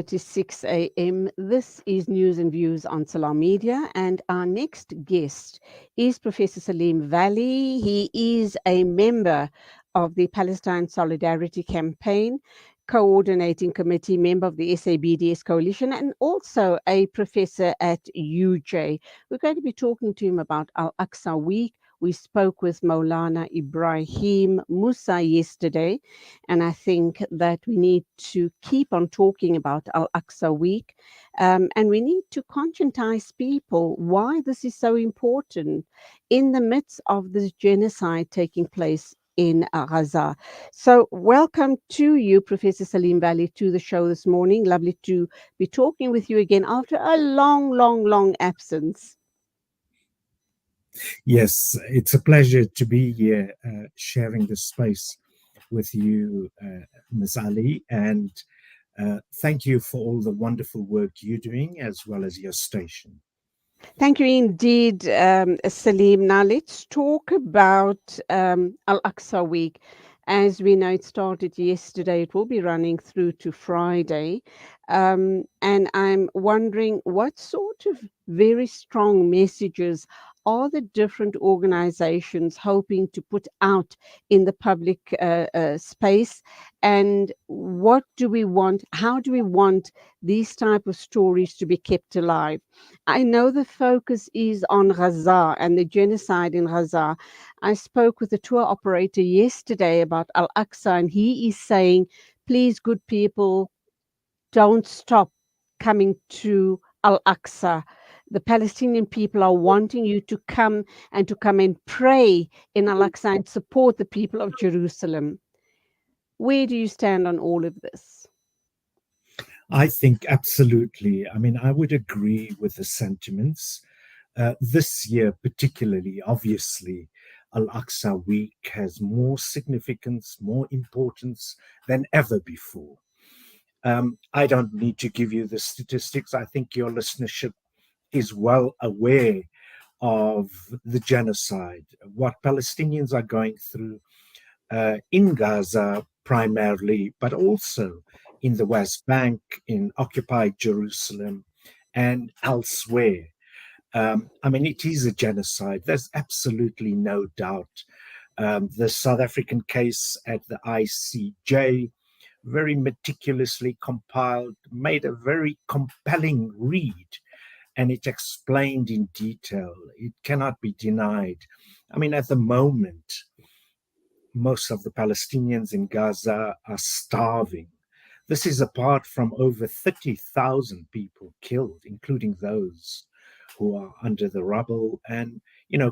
7:46 a.m. This is News and Views on Salam Media, and our next guest is Professor Salim Vally. He is a member of the Palestine Solidarity Campaign, coordinating committee member of the SABDS coalition, and also a professor at UJ. We're going to be talking to him about Al-Aqsa Week. We spoke with Maulana Ibrahim Musa yesterday, and I think that we need to keep on talking about Al-Aqsa Week, and we need to conscientize people why this is so important in the midst of this genocide taking place in Gaza. So welcome to you, Professor Salim Vally, to the show this morning. Lovely to be talking with you again after a long absence. Yes, it's a pleasure to be here sharing this space with you, Ms. Ali, and thank you for all the wonderful work you're doing as well as your station. Thank you indeed, Salim. Now let's talk about Al-Aqsa Week. As we know, it started yesterday. It will be running through to Friday. And I'm wondering what sort of very strong messages are the different organizations hoping to put out in the public space? And what do we want? How do we want these type of stories to be kept alive? I know the focus is on Gaza and the genocide in Gaza. I spoke with the tour operator yesterday about Al-Aqsa, and he is saying, please, good people, don't stop coming to Al-Aqsa. The Palestinian people are wanting you to come and pray in Al-Aqsa and support the people of Jerusalem. Where do you stand on all of this? I think absolutely. I mean, I would agree with the sentiments. This year, particularly, obviously, Al-Aqsa Week has more significance, more importance than ever before. I don't need to give you the statistics. I think your listenership is well aware of the genocide, what Palestinians are going through in Gaza primarily, but also in the West Bank, in occupied Jerusalem, and elsewhere. I mean, it is a genocide. There's absolutely no doubt. The South African case at the ICJ, very meticulously compiled, made a very compelling read, and it explained in detail. It cannot be denied. I mean, at the moment, most of the Palestinians in Gaza are starving. This is apart from over 30,000 people killed, including those who are under the rubble, and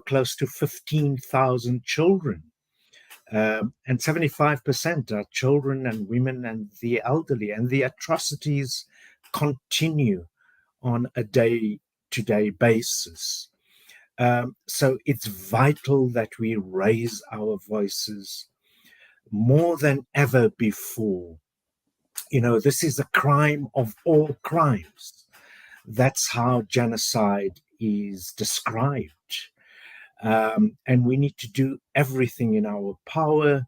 close to 15,000 children. And 75% are children and women and the elderly. And the atrocities continue on a day-to-day basis. So it's vital that we raise our voices more than ever before. This is a crime of all crimes. That's how genocide is described. And we need to do everything in our power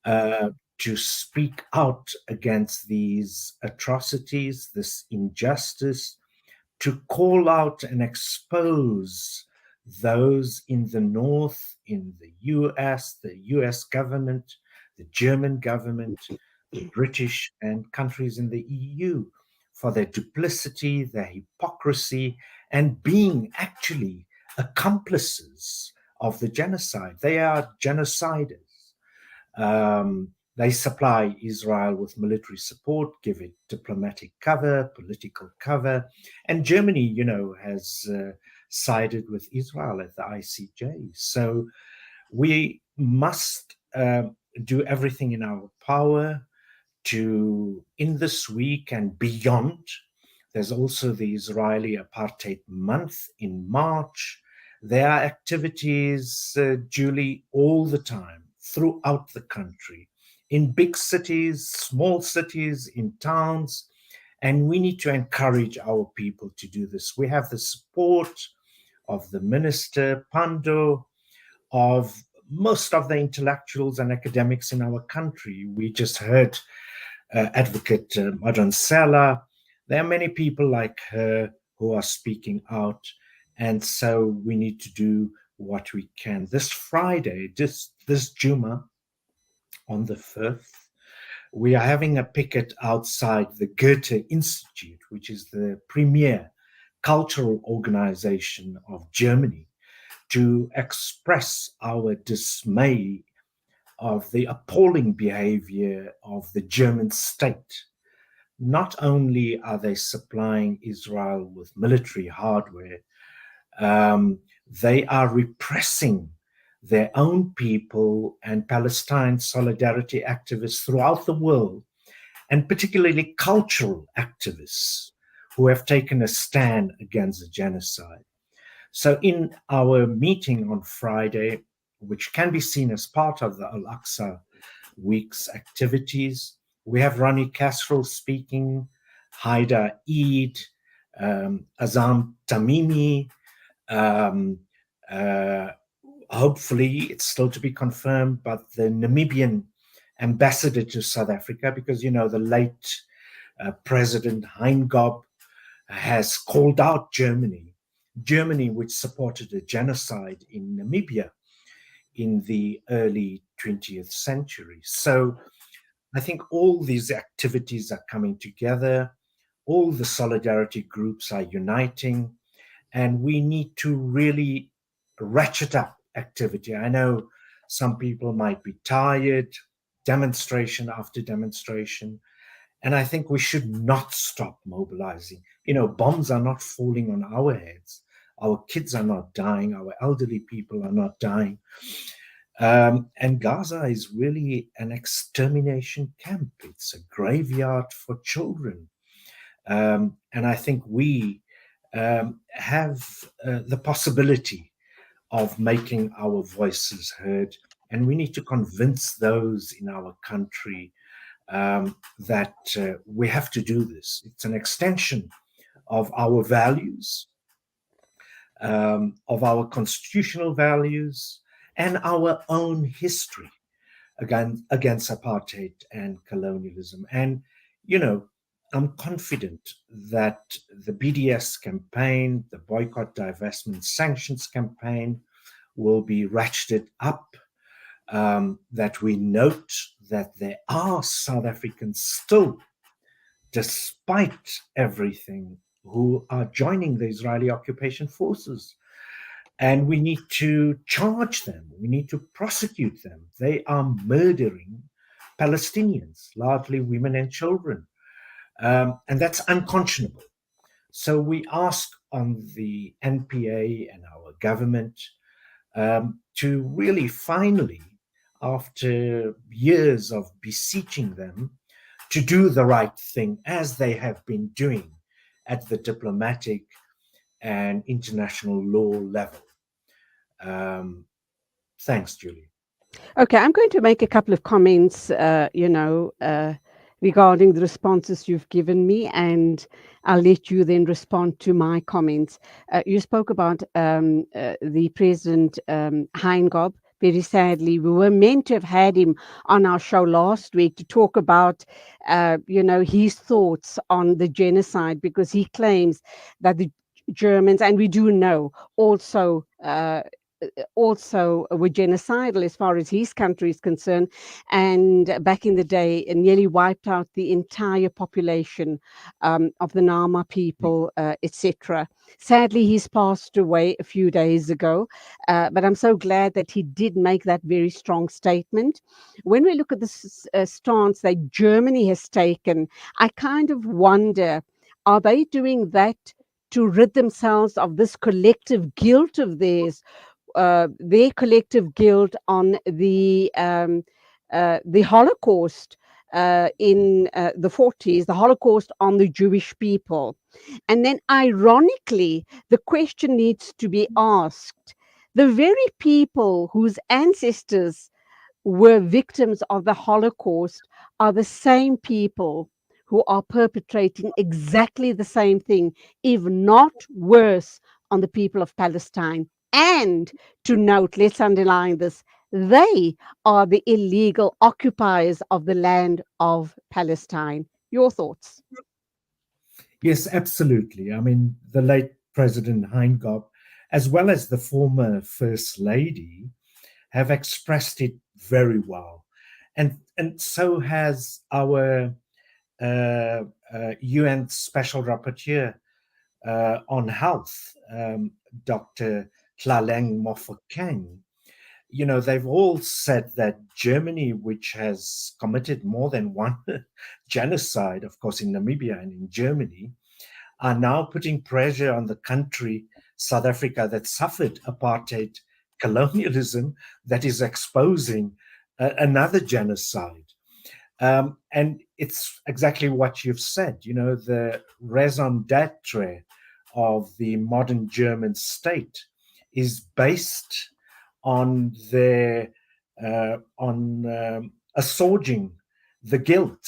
to speak out against these atrocities, this injustice, to call out and expose those in the North, in the US government, the German government, the British and countries in the EU for their duplicity, their hypocrisy, and being actually accomplices of the genocide. They are genociders. They supply Israel with military support, give it diplomatic cover, political cover. And Germany, has sided with Israel at the ICJ. So we must do everything in our power to, in this week and beyond. There's also the Israeli Apartheid Month in March. There are activities, Julie, all the time throughout the country, in big cities, small cities, in towns. And we need to encourage our people to do this. We have the support of the Minister Pando, of most of the intellectuals and academics in our country. We just heard Advocate Madonsela. There are many people like her who are speaking out, and so we need to do what we can. This Friday, this Juma, on the 5th, we are having a picket outside the Goethe Institute, which is the premier cultural organization of Germany, to express our dismay of the appalling behavior of the German state. Not only are they supplying Israel with military hardware, um, they are repressing their own people and Palestine solidarity activists throughout the world, and particularly cultural activists who have taken a stand against the genocide. So, in our meeting on Friday, which can be seen as part of the Al Aqsa Week's activities, we have Ronnie Casserell speaking, Haida Eid, Azam Tamimi, um, uh, hopefully, it's still to be confirmed, but the Namibian ambassador to South Africa, because, the late President Heingob has called out Germany, which supported a genocide in Namibia in the early 20th century. So I think all these activities are coming together, all the solidarity groups are uniting, and we need to really ratchet up activity. I know some people might be tired, demonstration after demonstration, and I think we should not stop mobilizing. Bombs are not falling on our heads. Our kids are not dying. Our elderly people are not dying. And Gaza is really an extermination camp. It's a graveyard for children. And I think we have the possibility of making our voices heard. And we need to convince those in our country that we have to do this. It's an extension of our values, of our constitutional values, and our own history against apartheid and colonialism. And, I'm confident that the BDS campaign, the Boycott, Divestment, Sanctions campaign, will be ratcheted up, that we note that there are South Africans still, despite everything, who are joining the Israeli occupation forces. And we need to charge them, we need to prosecute them. They are murdering Palestinians, largely women and children. And that's unconscionable. So we ask on the NPA and our government to really finally, after years of beseeching them, to do the right thing as they have been doing at the diplomatic and international law level. Thanks, Julie. Okay, I'm going to make a couple of comments, regarding the responses you've given me, and I'll let you then respond to my comments. You spoke about the President Heingob. Very sadly, we were meant to have had him on our show last week to talk about, his thoughts on the genocide, because he claims that the Germans, and we do know, also were genocidal as far as his country is concerned, and back in the day nearly wiped out the entire population of the Nama people, etc. Sadly, he's passed away a few days ago, but I'm so glad that he did make that very strong statement. When we look at the stance that Germany has taken, I kind of wonder, are they doing that to rid themselves of this collective guilt of theirs, their collective guilt on the Holocaust in the 40s, the Holocaust on the Jewish people? And then, ironically, the question needs to be asked: the very people whose ancestors were victims of the Holocaust are the same people who are perpetrating exactly the same thing, if not worse, on the people of Palestine. And to note, let's underline this, they are the illegal occupiers of the land of Palestine. Your thoughts? Yes, absolutely. I mean, the late President Heingop, as well as the former First Lady, have expressed it very well. And so has our uh, UN Special Rapporteur on Health, Dr. Tlaleng Mofokeng. You know, they've all said that Germany, which has committed more than one genocide, of course, in Namibia and in Germany, are now putting pressure on the country, South Africa, that suffered apartheid colonialism, that is exposing another genocide. And it's exactly what you've said. You know, the raison d'etre of the modern German state is based on their on assuaging the guilt.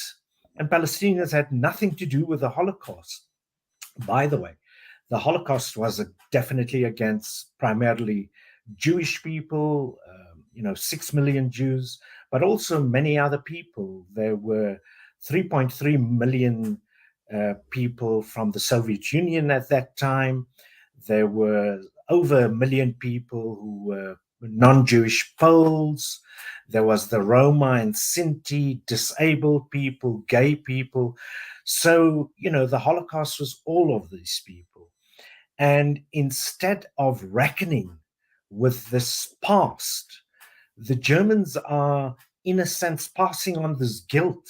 And Palestinians had nothing to do with the Holocaust. By the way, the Holocaust was definitely against primarily Jewish people, 6 million Jews, but also many other people. There were 3.3 million people from the Soviet Union at that time. There were over a million people who were non Jewish Poles. There was the Roma and Sinti, disabled people, gay people. So, the Holocaust was all of these people. And instead of reckoning with this past, the Germans are, in a sense, passing on this guilt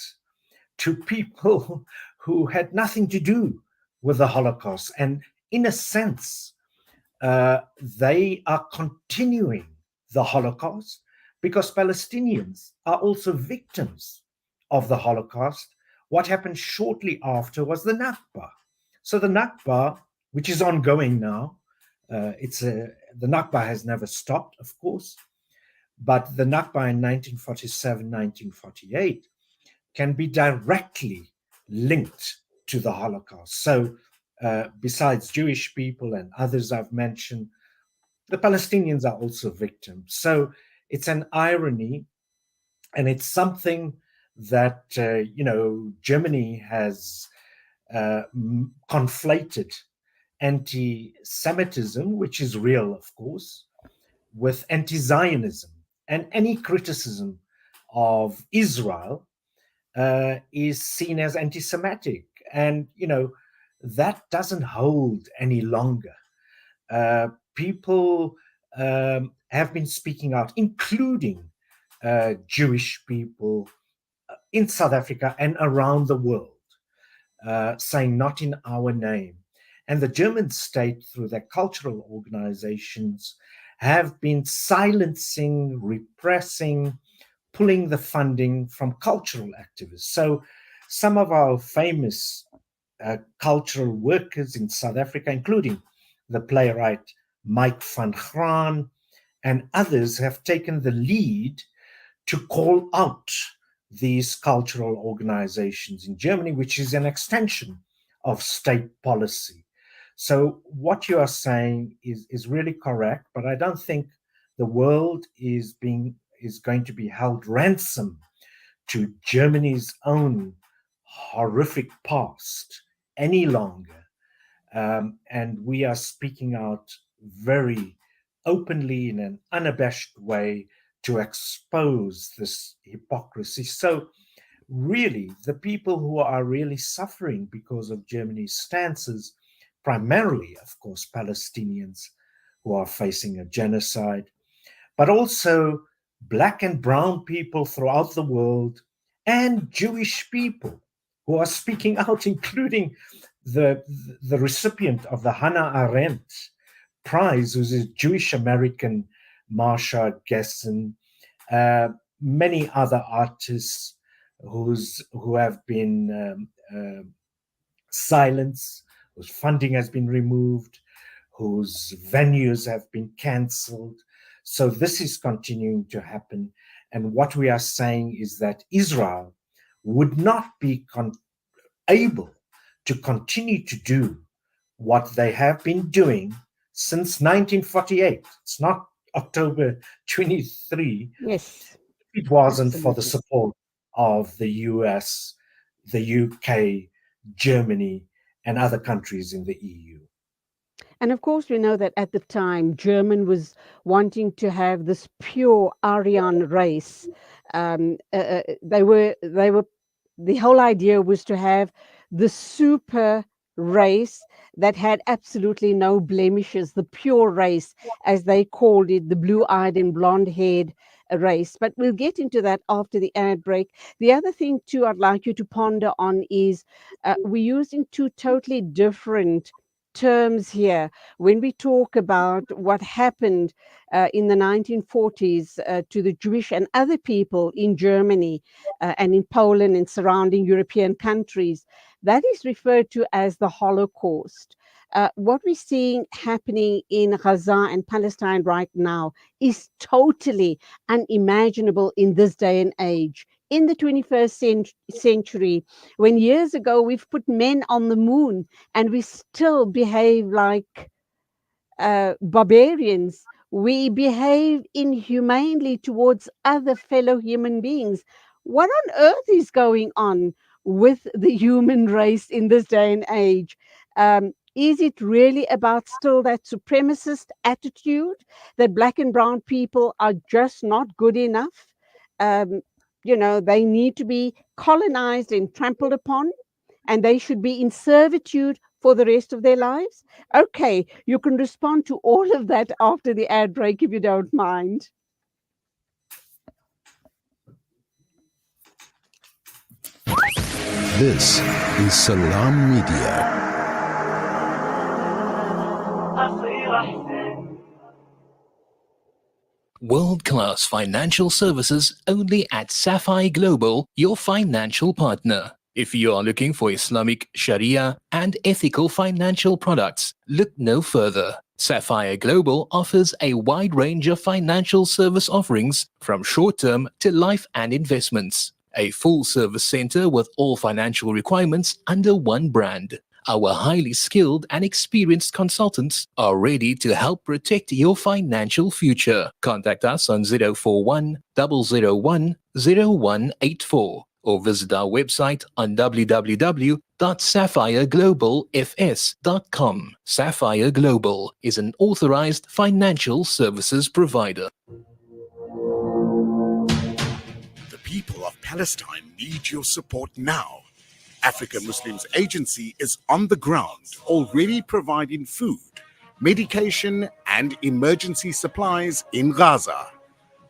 to people who had nothing to do with the Holocaust. And in a sense, they are continuing the Holocaust because Palestinians are also victims of the Holocaust. What happened shortly after was the Nakba. So the Nakba, which is ongoing now, the Nakba has never stopped, of course, but the Nakba in 1947, 1948 can be directly linked to the Holocaust. So, besides Jewish people and others I've mentioned, the Palestinians are also victims. So, it's an irony, and it's something that Germany has conflated anti-Semitism, which is real, of course, with anti-Zionism, and any criticism of Israel is seen as anti-Semitic, and that doesn't hold any longer. People have been speaking out, including Jewish people in South Africa and around the world, saying not in our name. And the German state, through their cultural organizations, have been silencing, repressing, pulling the funding from cultural activists. So some of our famous cultural workers in South Africa, including the playwright Mike van Graan and others, have taken the lead to call out these cultural organizations in Germany, which is an extension of state policy. So what you are saying is really correct, but I don't think the world is going to be held ransom to Germany's own horrific past any longer. And we are speaking out very openly in an unabashed way to expose this hypocrisy. So, really, the people who are really suffering because of Germany's stances, primarily, of course, Palestinians who are facing a genocide, but also black and brown people throughout the world and Jewish people who are speaking out, including the, the recipient of the Hannah Arendt Prize, who's a Jewish American, Marsha Gessen, uh, many other artists who have been silenced, whose funding has been removed, whose venues have been cancelled. So this is continuing to happen. And what we are saying is that Israel would not be able to continue to do what they have been doing since 1948. It's not October 23. Yes, It wasn't for the absolutely. support of the US, the UK, Germany, and other countries in the EU. And of course, we know that at the time, German was wanting to have this pure Aryan race. They were. The whole idea was to have the super race that had absolutely no blemishes, the pure race, as they called it, the blue-eyed and blonde-haired race. But we'll get into that after the ad break. The other thing too, I'd like you to ponder on is we're using two totally different terms here when we talk about what happened in the 1940s to the Jewish and other people in Germany and in Poland and surrounding European countries. That is referred to as the Holocaust. What we're seeing happening in Gaza and Palestine right now is totally unimaginable in this day and age. In the 21st century, when years ago we've put men on the moon and we still behave like barbarians. We behave inhumanely towards other fellow human beings. What on earth is going on with the human race in this day and age? Is it really about still that supremacist attitude that black and brown people are just not good enough? Um, they need to be colonized and trampled upon, and they should be in servitude for the rest of their lives? Okay, you can respond to all of that after the ad break if you don't mind. This is Salam Media. World-class financial services only at Sapphire Global, your financial partner. If you are looking for Islamic Sharia and ethical financial products, look no further. Sapphire Global offers a wide range of financial service offerings from short-term to life and investments. A full-service center with all financial requirements under one brand. Our highly skilled and experienced consultants are ready to help protect your financial future. Contact us on 041 001 0184 or visit our website on www.sapphireglobalfs.com. Sapphire Global is an authorized financial services provider. The people of Palestine need your support now. Africa Muslims Agency is on the ground, already providing food, medication, and emergency supplies in Gaza.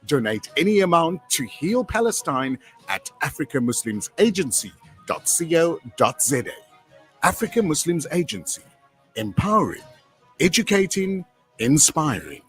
Donate any amount to Heal Palestine at africamuslimsagency.co.za. Africa Muslims Agency, empowering, educating, inspiring.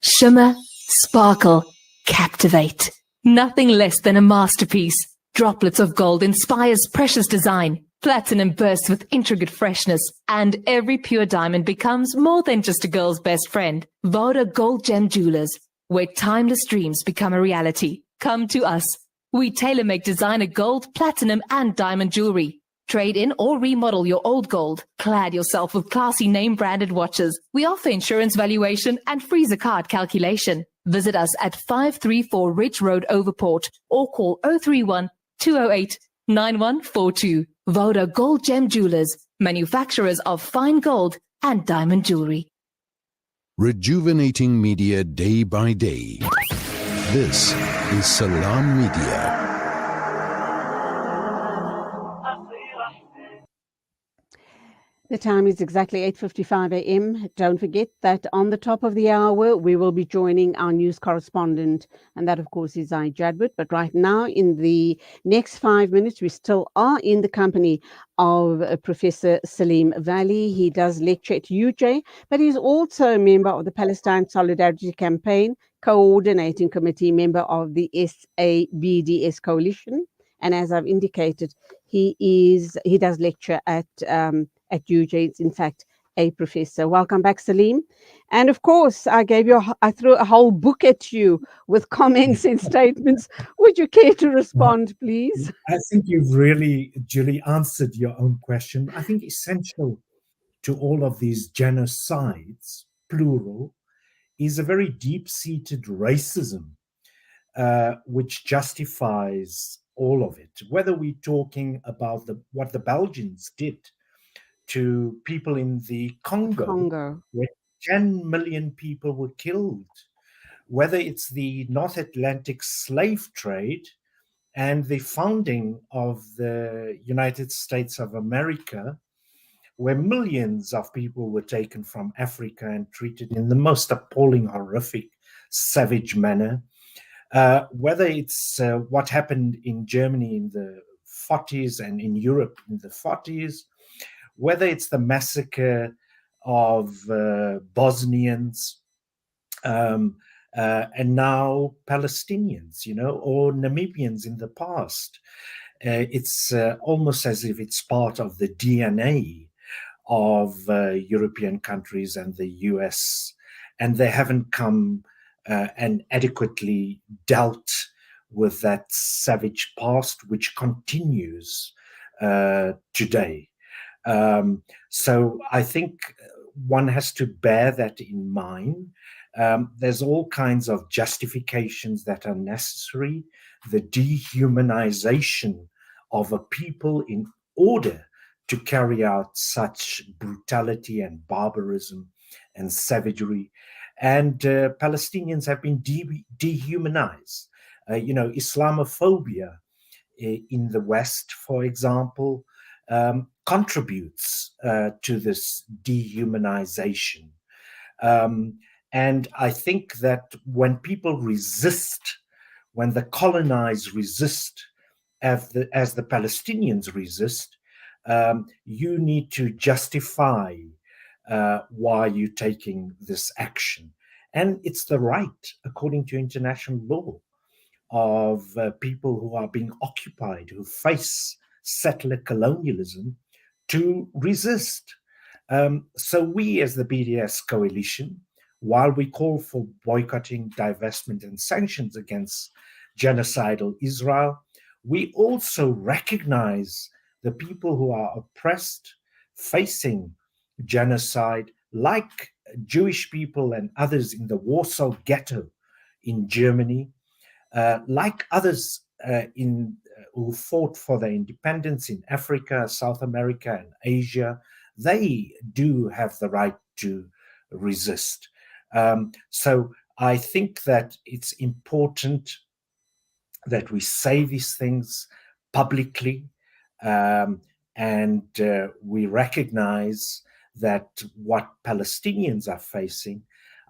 Shimmer, sparkle, captivate. Nothing less than a masterpiece. Droplets of gold inspires precious design. Platinum bursts with intricate freshness, and every pure diamond becomes more than just a girl's best friend. Voda Gold Gem Jewelers, where timeless dreams become a reality. Come to us. We tailor-make designer gold, platinum, and diamond jewelry. Trade in or remodel your old gold. Clad yourself with classy name-branded watches. We offer insurance valuation and free zakat calculation. Visit us at 534 Ridge Road, Overport, or call 031 208 9142. Voda Gold Gem Jewelers, manufacturers of fine gold and diamond jewelry. Rejuvenating media day by day. This is Salam Media. The time is exactly 8:55 a.m. Don't forget that on the top of the hour, we will be joining our news correspondent, and that, of course, is I Jadwit. But right now, in the next 5 minutes, we still are in the company of Professor Salim Vally. He does lecture at UJ, but he's also a member of the Palestine Solidarity Campaign, coordinating committee member of the SABDS coalition. And as I've indicated, he does lecture at UJ. It's in fact a professor. Welcome back, Salim. And of course, I threw a whole book at you with comments and statements. Would you care to respond, please? I think you've really, Julie, answered your own question. I think essential to all of these genocides, plural, is a very deep-seated racism, which justifies all of it. Whether we're talking about what the Belgians did to people in the Congo, Congo. where 10 million people were killed, whether it's the North Atlantic slave trade and the founding of the United States of America, where millions of people were taken from Africa and treated in the most appalling, horrific, savage manner. Whether it's what happened in Germany in the 40s and in Europe in the 40s, whether it's the massacre of Bosnians, and now Palestinians, or Namibians in the past. It's almost as if it's part of the DNA of European countries and the US, and they haven't come and adequately dealt with that savage past, which continues today. So I think one has to bear that in mind. There's all kinds of justifications that are necessary. The dehumanization of a people in order to carry out such brutality and barbarism and savagery. And Palestinians have been dehumanized. Islamophobia in the West, for example, contributes to this dehumanization. And I think that when people resist, when the colonized resist, as the Palestinians resist, you need to justify why you're taking this action. And it's the right, according to international law, of people who are being occupied, who face settler colonialism, to resist. So we, as the BDS coalition, while we call for boycotting, divestment, and sanctions against genocidal Israel, we also recognize the people who are oppressed, facing genocide, like Jewish people and others in the Warsaw Ghetto in Germany, like others who fought for their independence in Africa, South America, and Asia. They do have the right to resist. So I think that it's important that we say these things publicly, and we recognize that what Palestinians are facing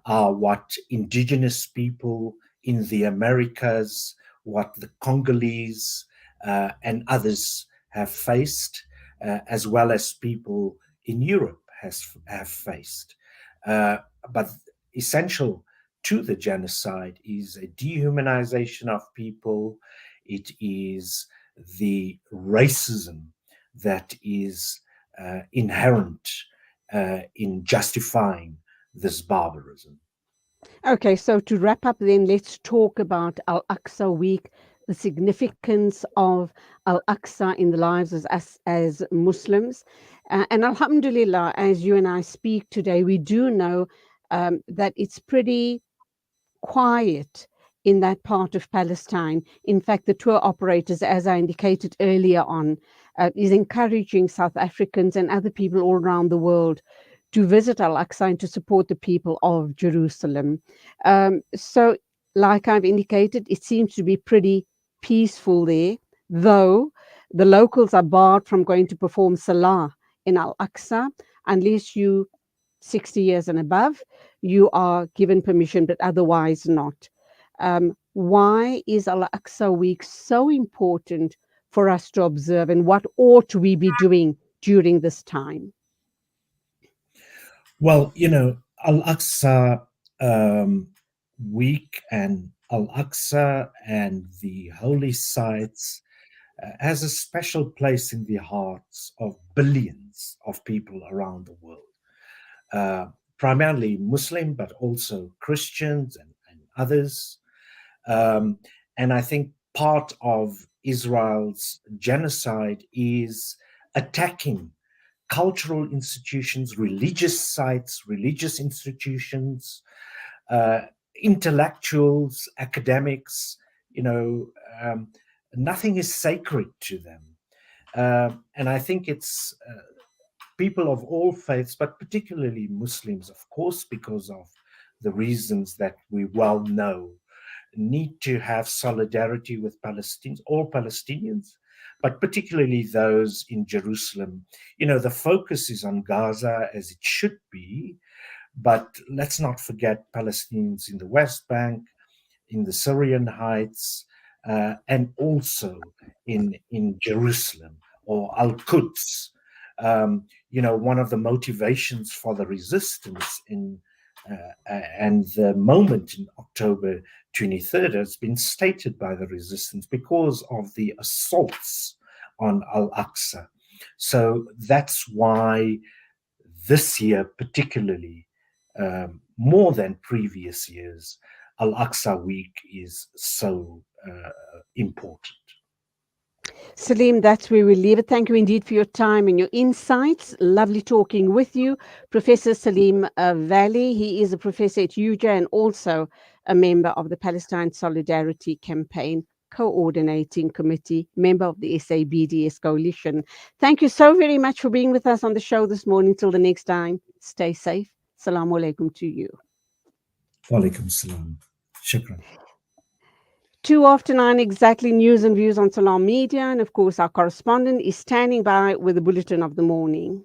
are what indigenous people in the Americas, what the Congolese and others have faced, as well as people in Europe have faced. But essential to the genocide is a dehumanization of people. It is the racism that is inherent in justifying this barbarism. Okay, so to wrap up, then let's talk about Al Aqsa Week, the significance of Al Aqsa in the lives of us as Muslims. And Alhamdulillah, as you and I speak today, we do know that it's pretty quiet in that part of Palestine. In fact, the tour operators, as I indicated earlier on, is encouraging South Africans and other people all around the world to visit Al-Aqsa and to support the people of Jerusalem. So, like I've indicated, it seems to be pretty peaceful there, though the locals are barred from going to perform Salah in Al-Aqsa unless you 60 years and above, you are given permission, but otherwise not. Why is Al-Aqsa Week so important for us to observe, and what ought we be doing during this time? Well, Al-Aqsa Week and Al-Aqsa and the holy sites has a special place in the hearts of billions of people around the world, primarily Muslim, but also Christians and others. And I think part of Israel's genocide is attacking cultural institutions, religious sites, religious institutions, intellectuals, academics, Nothing is sacred to them. And I think it's people of all faiths, but particularly Muslims, of course, because of the reasons that we well know, need to have solidarity with Palestinians, all Palestinians, but particularly those in Jerusalem. You know, the focus is on Gaza, as it should be, but let's not forget Palestinians in the West Bank, in the Syrian Heights, and also in Jerusalem or Al-Quds. You know, one of the motivations for the resistance and the moment in October 23rd has been stated by the resistance because of the assaults on Al-Aqsa. So that's why this year particularly, more than previous years, Al-Aqsa Week is so important. Salim, that's where we leave it. Thank you indeed for your time and your insights. Lovely talking with you. Professor Salim Vally, he is a professor at UJ and also a member of the Palestine Solidarity Campaign coordinating committee, member of the SABDS coalition. Thank you so very much for being with us on the show this morning. Till the next time, stay safe. Assalamu alaikum to you. Wa alaikum salam. Shukran. 9 exactly, news and views on Salam Media. And of course, our correspondent is standing by with the bulletin of the morning.